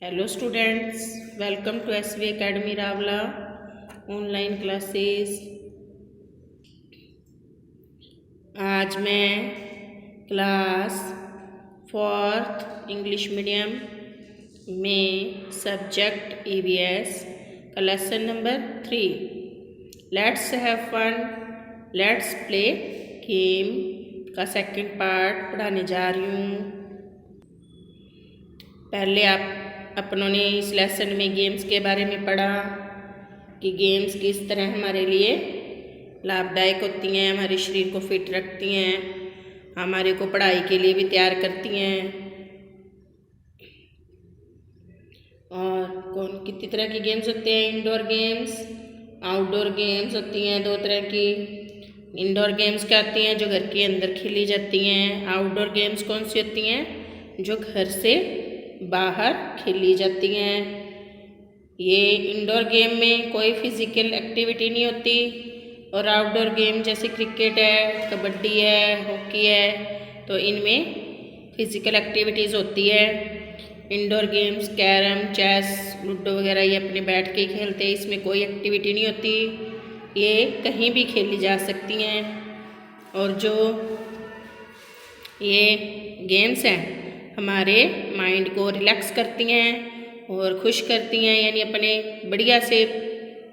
Hello students, welcome to SV academy Rawla online classes. आज मैं class 4th English medium में subject EVS का lesson number 3 let's have fun let's play game का second part पढ़ाने जा रही हूँ। पहले अपनों ने इस लेसन में गेम्स के बारे में पढ़ा कि गेम्स किस तरह हमारे लिए लाभदायक होती हैं, हमारे शरीर को फिट रखती हैं, हमारे को पढ़ाई के लिए भी तैयार करती हैं। और कितनी तरह की गेम्स होते हैं? इंडोर गेम्स, आउटडोर गेम्स होती हैं दो तरह की। इंडोर गेम्स क्या होती हैं? जो घर के अंदर खेली जाती हैं। आउटडोर गेम्स कौन सी होती हैं? जो घर से बाहर खेली जाती हैं। ये इंडोर गेम में कोई फिजिकल एक्टिविटी नहीं होती और आउटडोर गेम जैसे क्रिकेट है, कबड्डी है, हॉकी है, तो इनमें फिजिकल एक्टिविटीज़ होती है। Indoor games carrom, chess, ludo वगैरह ये अपने बैठ के ही खेलते हैं, इसमें कोई एक्टिविटी नहीं होती, ये कहीं भी खेली जा सकती हैं। और जो ये गेम्स हैं हमारे माइंड को रिलैक्स करती हैं और खुश करती हैं, यानी अपने बढ़िया से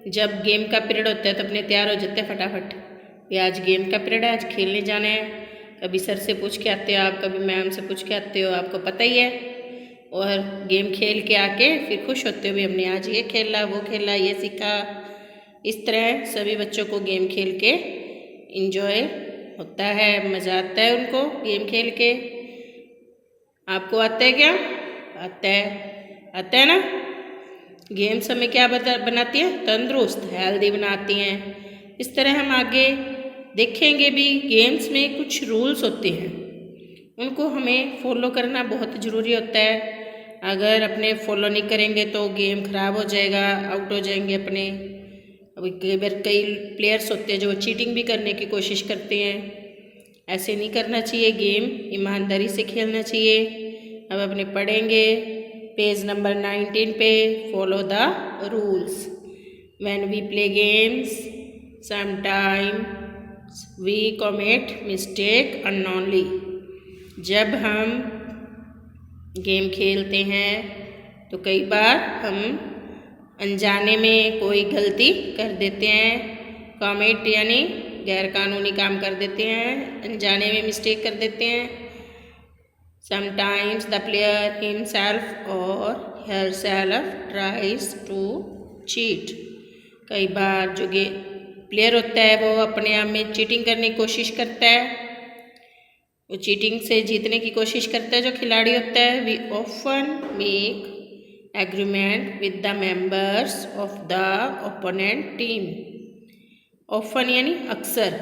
जब गेम का पीरियड होता है तो अपने तैयार हो जाते हैं फटाफट। ये आज गेम का पीरियड है, आज खेलने जाना है। कभी सर से पूछ के आते हो आप, कभी मैम से पूछ के आते हो, आपको पता ही है। और गेम खेल के आके फिर खुश होते हो भी हमने आज ये खेला, वो खेला, ये सीखा। इस तरह सभी बच्चों को गेम खेल के इंजॉय होता है, मज़ा आता है उनको गेम खेल के। आपको आता है क्या? आता है ना? गेम्स हमें क्या बनाती है? तंदुरुस्त, हेल्दी बनाती हैं। इस तरह हम आगे देखेंगे भी। गेम्स में कुछ रूल्स होते हैं, उनको हमें फॉलो करना बहुत ज़रूरी होता है। अगर अपने फॉलो नहीं करेंगे तो गेम ख़राब हो जाएगा, आउट हो जाएंगे अपने। अभी कई प्लेयर्स होते हैं जो चीटिंग भी करने की कोशिश करते हैं, ऐसे नहीं करना चाहिए। गेम ईमानदारी से खेलना चाहिए। अब अपने पढ़ेंगे पेज नंबर 19 पे। Follow the rules. When we play games sometime we commit mistake unknownly. जब हम गेम खेलते हैं तो कई बार हम अनजाने में कोई गलती कर देते हैं। कमिट यानी गैरकानूनी काम कर देते हैं, अनजाने में मिस्टेक कर देते हैं। समटाइम्स द प्लेयर हिमसेल्फ और हरसेल्फ ट्राइज टू चीट। कई बार जो प्लेयर होता है वो अपने आप में चीटिंग करने की कोशिश करता है, वो चीटिंग से जीतने की कोशिश करता है जो खिलाड़ी होता है। We often make agreement with the members of the opponent team. Often यानी अक्सर।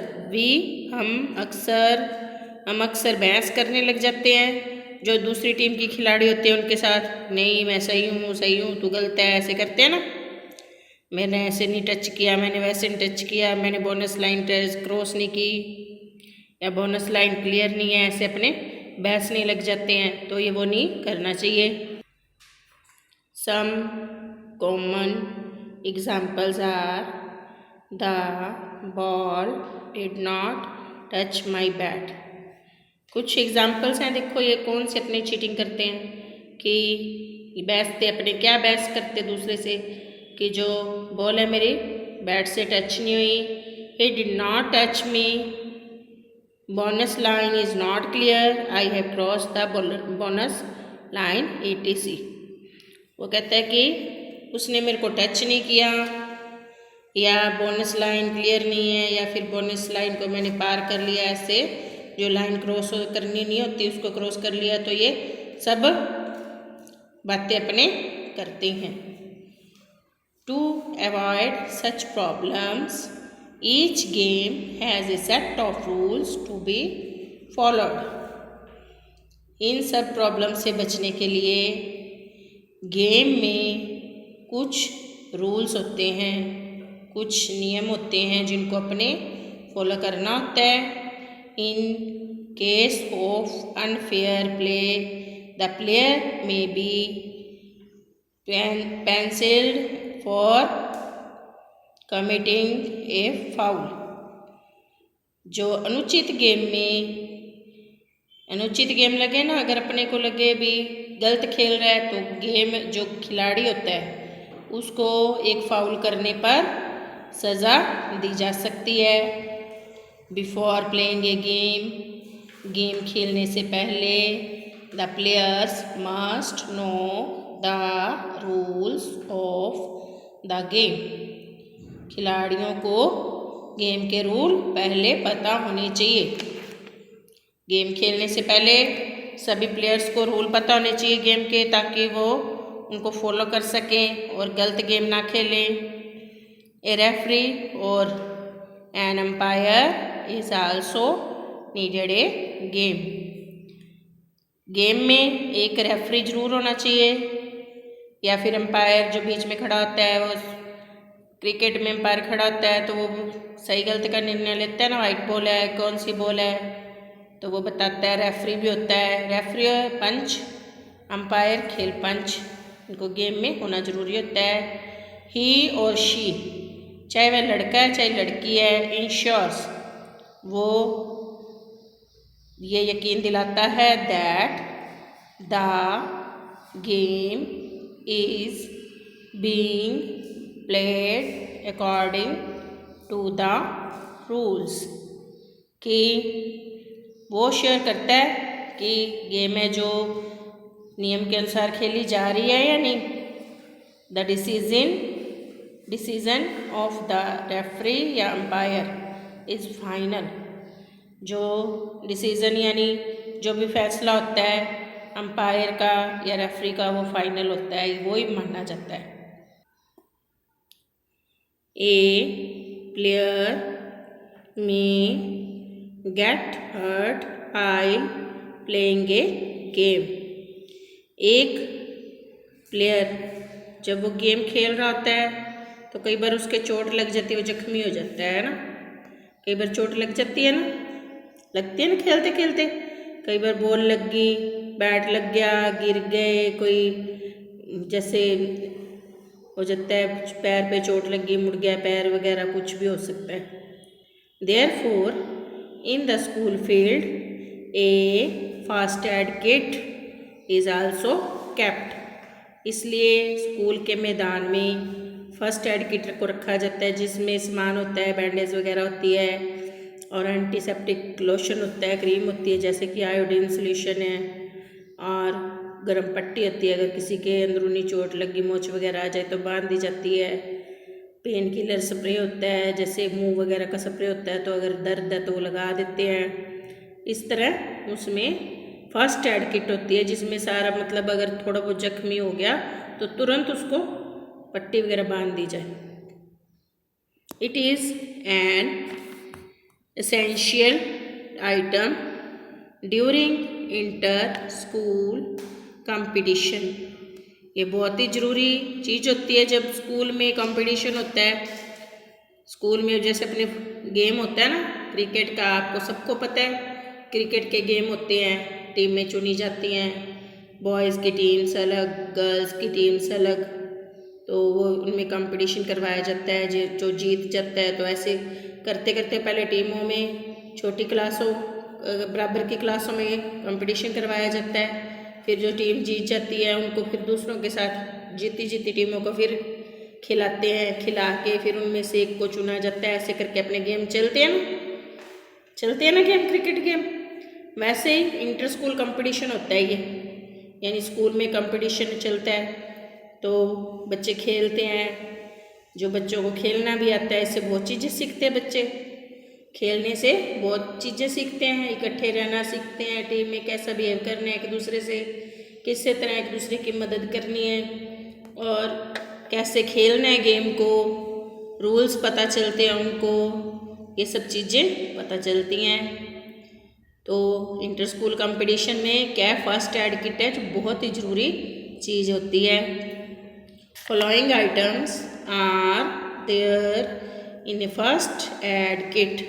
हम अक्सर बहस करने लग जाते हैं जो दूसरी टीम की खिलाड़ी होते हैं उनके साथ। नहीं, मैं सही हूँ, तू गलत है, ऐसे करते हैं ना। मैंने ऐसे नहीं टच किया, मैंने वैसे नहीं टच किया, मैंने बोनस लाइन क्रॉस नहीं की, या बोनस लाइन क्लियर नहीं है, ऐसे अपने बहस नहीं लग जाते हैं, तो ये वो नहीं करना चाहिए। Some common examples are the ball did not touch my bat. कुछ एग्जाम्पल्स हैं, देखो ये कौन से अपने चीटिंग करते हैं कि बहसते अपने, क्या बहस करते दूसरे से कि जो बॉल है मेरी बैट से टच नहीं हुई। He did not touch me, bonus line is not clear, I have cross the bonus line etc। वो कहता है कि उसने मेरे को टच नहीं किया, या बोनस लाइन क्लियर नहीं है, या फिर बोनस लाइन को मैंने पार कर लिया, ऐसे जो लाइन क्रॉस करनी नहीं होती उसको क्रॉस कर लिया। तो ये सब बातें अपने करते हैं। To avoid such problems each game has a set of rules to be followed. इन सब प्रॉब्लम से बचने के लिए गेम में कुछ रूल्स होते हैं, कुछ नियम होते हैं जिनको अपने फॉलो करना होता है। In case of unfair play the player may be penciled for committing a foul। जो अनुचित गेम लगे ना, अगर अपने को लगे भी गलत खेल रहा है तो गेम जो खिलाड़ी होता है उसको एक फाउल करने पर सज़ा दी जा सकती है। बिफोर प्लेइंग ए गेम खेलने से पहले the players must know the rules of the game. खिलाड़ियों को गेम के रूल पहले पता होने चाहिए। गेम खेलने से पहले सभी प्लेयर्स को रूल पता होने चाहिए गेम के, ताकि वो उनको फॉलो कर सकें और गलत गेम ना खेलें। ए रेफरी और an umpire is also needed a game में एक रेफरी जरूर होना चाहिए, या फिर एम्पायर जो बीच में खड़ा होता है। वो क्रिकेट में एम्पायर खड़ा होता है तो वो सही गलत का निर्णय लेता है ना, वाइट बॉल है कौन सी बॉल है तो वो बताता है। रेफरी भी होता है, रेफरी पंच, एम्पायर खेल पंच, इनको गेम में होना जरूरी होता है। ही और शी, चाहे वह लड़का है चाहे लड़की है, इंश्योर्स, वो ये यकीन दिलाता है that the game is being played according to the rules, कि वो श्योर करता है कि गेम है जो नियम के अनुसार खेली जा रही है या नहीं। The decision of the referee या एम्पायर इज़ फाइनल। जो डिसीज़न यानी जो भी फैसला होता है एम्पायर का या रेफरी का, वो फाइनल होता है, वो ही माना जाता है। A player may get hurt while playing a game. एक प्लेयर जब वो गेम खेल रहा होता है तो कई बार उसके चोट लग जाती है, वो जख्मी हो जाता है ना। कई बार चोट लग जाती है ना, लगती है ना खेलते खेलते। कई बार बॉल लग गई, बैट लग गया, गिर गए, कोई जैसे हो जाता है पैर पे चोट लग गई, मुड़ गया पैर वगैरह, कुछ भी हो सकता है। Therefore in the school field A first aid kit is also kept. इसलिए स्कूल के मैदान में फर्स्ट एड किट को रखा जाता है, जिसमें सामान होता है, बैंडेज वगैरह होती है और एंटीसेप्टिक लोशन होता है, क्रीम होती है जैसे कि आयोडीन सोल्यूशन है, और गर्म पट्टी होती है। अगर किसी के अंदरूनी चोट लगी, मोच वगैरह आ जाए तो बांध दी जाती है। पेन किलर स्प्रे होता है, जैसे मुंह वगैरह का स्प्रे होता है, तो अगर दर्द है तो वो लगा देते हैं। इस तरह उसमें फर्स्ट एड किट होती है, जिसमें सारा मतलब अगर थोड़ा बहुत जख्मी हो गया तो तुरंत उसको पट्टी वगैरह बांध दी जाए। It is an essential item during inter school competition. ये बहुत ही ज़रूरी चीज़ होती है जब स्कूल में कंपटीशन होता है। स्कूल में जैसे अपने गेम होता है ना क्रिकेट का, आपको सबको पता है क्रिकेट के गेम होते हैं, टीमें चुनी जाती हैं, बॉयज़ की टीम्स अलग, गर्ल्स की टीम्स अलग, तो वो उनमें कंपटीशन करवाया जाता है। जो जीत जाता है तो ऐसे करते करते पहले टीमों में छोटी क्लासों बराबर की क्लासों में कंपटीशन करवाया जाता है। फिर जो टीम जीत जाती है उनको फिर दूसरों के साथ जीती टीमों को फिर खिलाते हैं, खिला के फिर उनमें से एक को चुना जाता है। ऐसे करके अपने गेम चलते हैं ना गेम, क्रिकेट गेम। वैसे ही इंटर स्कूल कंपटीशन होता है ये, यानी स्कूल में कंपटीशन चलता है तो बच्चे खेलते हैं। जो बच्चों को खेलना भी आता है, इससे बहुत चीज़ें सीखते हैं बच्चे। खेलने से बहुत चीज़ें सीखते हैं, इकट्ठे रहना सीखते हैं, टीम में कैसा बिहेव करना है, एक दूसरे से किस तरह एक दूसरे की मदद करनी है और कैसे खेलना है गेम को, रूल्स पता चलते हैं उनको, ये सब चीज़ें पता चलती हैं। तो इंटर स्कूल कंपटीशन में क्या फर्स्ट एड किट है जो बहुत ही ज़रूरी चीज़ होती है। Following items are there in a first aid kit.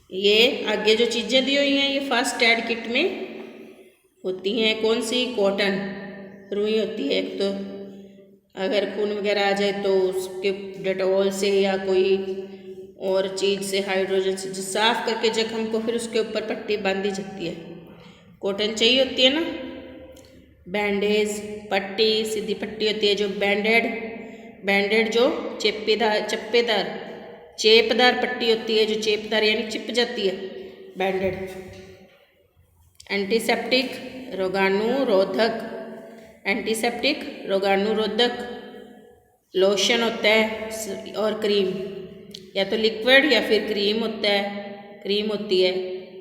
ये आगे जो चीज़ें दी हुई हैं ये फर्स्ट एड किट में होती हैं। कौन सी? कॉटन, रुई होती है एक तो, अगर खून वगैरह आ जाए तो उसके डेटॉल से या कोई और चीज़ से, हाइड्रोजन से साफ करके जख्म को फिर उसके ऊपर पट्टी बांधी जाती है। कॉटन चाहिए होती है ना, बैंडेज, पट्टी, सीधी पट्टी होती है जो बैंडेड, बैंडेड जो चेपदार पट्टी होती है, जो चेपदार यानी चिप जाती है, बैंडेड। एंटीसेप्टिक, रोगाणुरोधक, एंटीसेप्टिक रोगाणुरोधक लोशन होता है और क्रीम, या तो लिक्विड या फिर क्रीम होता है, क्रीम होती है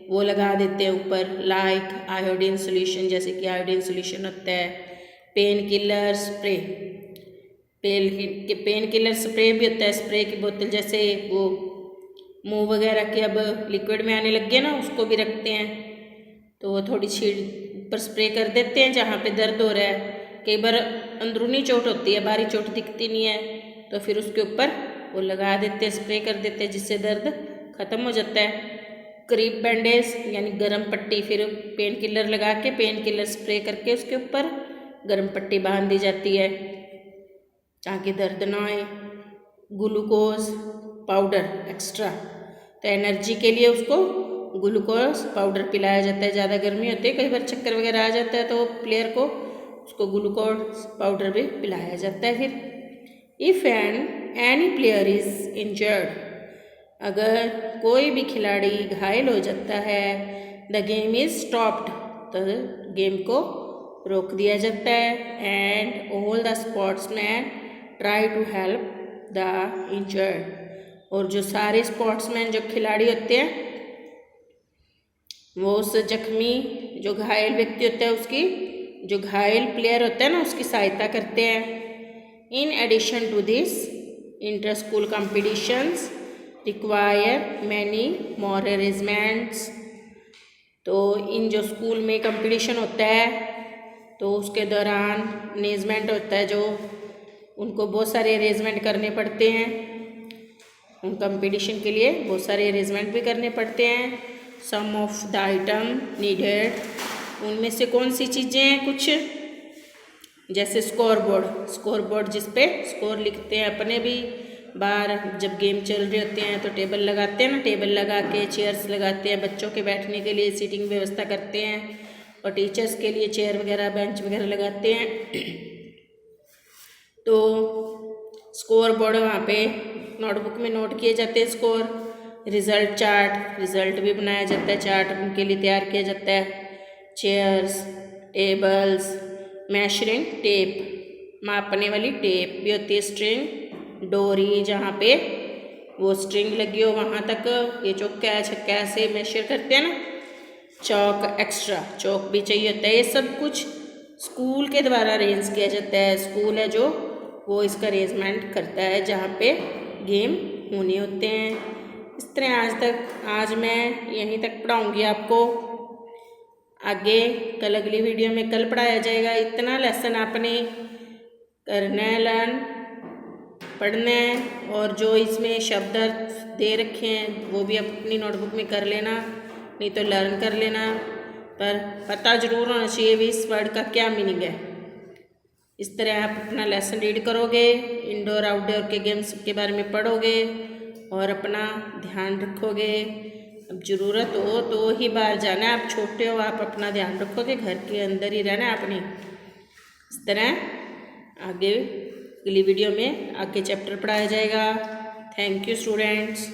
वो लगा देते हैं ऊपर, लाइक आयोडीन सोल्यूशन, जैसे कि आयोडीन सोल्यूशन होता है। Pain killer spray, pain killer spray भी होता है, स्प्रे की बोतल, जैसे वो मुंह वगैरह के अब लिक्विड में आने लग गए ना, उसको भी रखते हैं तो वो थोड़ी छीड़ ऊपर स्प्रे कर देते हैं जहाँ पे दर्द हो रहा है। कई बार अंदरूनी चोट होती है, बाहरी चोट दिखती नहीं है, तो फिर उसके ऊपर वो लगा देते हैं, स्प्रे कर देते हैं, जिससे दर्द ख़त्म हो जाता है। क्रीप बैंडेज यानी गर्म पट्टी, फिर पेन किलर लगा के पेन किलर स्प्रे करके उसके ऊपर गर्म पट्टी बांध दी जाती है ताकि दर्द ना आए। ग्लूकोज पाउडर एक्स्ट्रा, तो एनर्जी के लिए उसको ग्लूकोज पाउडर पिलाया जाता है। ज़्यादा गर्मी होती है, कई बार चक्कर वगैरह आ जाता है तो प्लेयर को उसको ग्लूकोज पाउडर भी पिलाया जाता है। फिर if any player is injured, अगर कोई भी खिलाड़ी घायल हो जाता है, द गेम इज़ स्टॉप्ड, तो गेम को रोक दिया जाता है। And all the sportsman try to help the injured, और जो सारे स्पोर्ट्समैन जो खिलाड़ी होते हैं वो उस जख्मी जो घायल व्यक्ति होता है, उसकी जो घायल प्लेयर होता है ना, उसकी सहायता करते हैं। In addition to this, inter school competitions require many more arrangements, तो इन जो स्कूल में कंपटीशन होता है तो उसके दौरान अरेंजमेंट होता है, जो उनको बहुत सारे अरेंजमेंट करने पड़ते हैं, उन कंपटीशन के लिए बहुत सारे अरेंजमेंट भी करने पड़ते हैं। सम ऑफ द आइटम नीडेड, उनमें से कौन सी चीज़ें हैं, कुछ जैसे स्कोर बोर्ड जिस पे स्कोर लिखते हैं। अपने भी बाहर जब गेम चल रहे होते हैं तो टेबल लगाते हैं ना, टेबल लगा के चेयर्स लगाते हैं, बच्चों के बैठने के लिए सीटिंग व्यवस्था करते हैं, और टीचर्स के लिए चेयर वगैरह बेंच वगैरह लगाते हैं। तो स्कोर बोर्ड वहाँ पे नोटबुक में नोट किए जाते हैं स्कोर। रिज़ल्ट चार्ट, रिज़ल्ट भी बनाया जाता है, चार्ट उनके लिए तैयार किया जाता है। चेयर्स, टेबल्स, मेजरिंग टेप, मापने वाली टेप भी होती है। स्ट्रिंग, डोरी, जहाँ पे वो स्ट्रिंग लगी हो वहाँ तक ये चौका छक्का ऐसे मेजर करते हैं ना। चौक, एक्स्ट्रा चौक भी चाहिए होता है। ये सब कुछ स्कूल के द्वारा अरेंज किया जाता है, स्कूल है जो वो इसका अरेंजमेंट करता है जहाँ पे गेम होने होते हैं। इस तरह आज मैं यहीं तक पढ़ाऊँगी आपको। आगे कल अगली वीडियो में कल पढ़ाया जाएगा। इतना लेसन आपने करना है, लर्न पढ़ना है, और जो इसमें शब्द दे रखे हैं वो भी आप अपनी नोटबुक में कर लेना, नहीं तो लर्न कर लेना, पर पता ज़रूर होना चाहिए भी इस वर्ड का क्या मीनिंग है। इस तरह आप अपना लेसन रीड करोगे, इंडोर आउटडोर के गेम्स के बारे में पढ़ोगे और अपना ध्यान रखोगे। अब ज़रूरत हो तो ही बाहर जाना है, आप छोटे हो, आप अपना ध्यान रखोगे, घर के अंदर ही रहना है आपने। इस तरह आगे अगली वीडियो में आगे चैप्टर पढ़ाया जाएगा। Thank you students.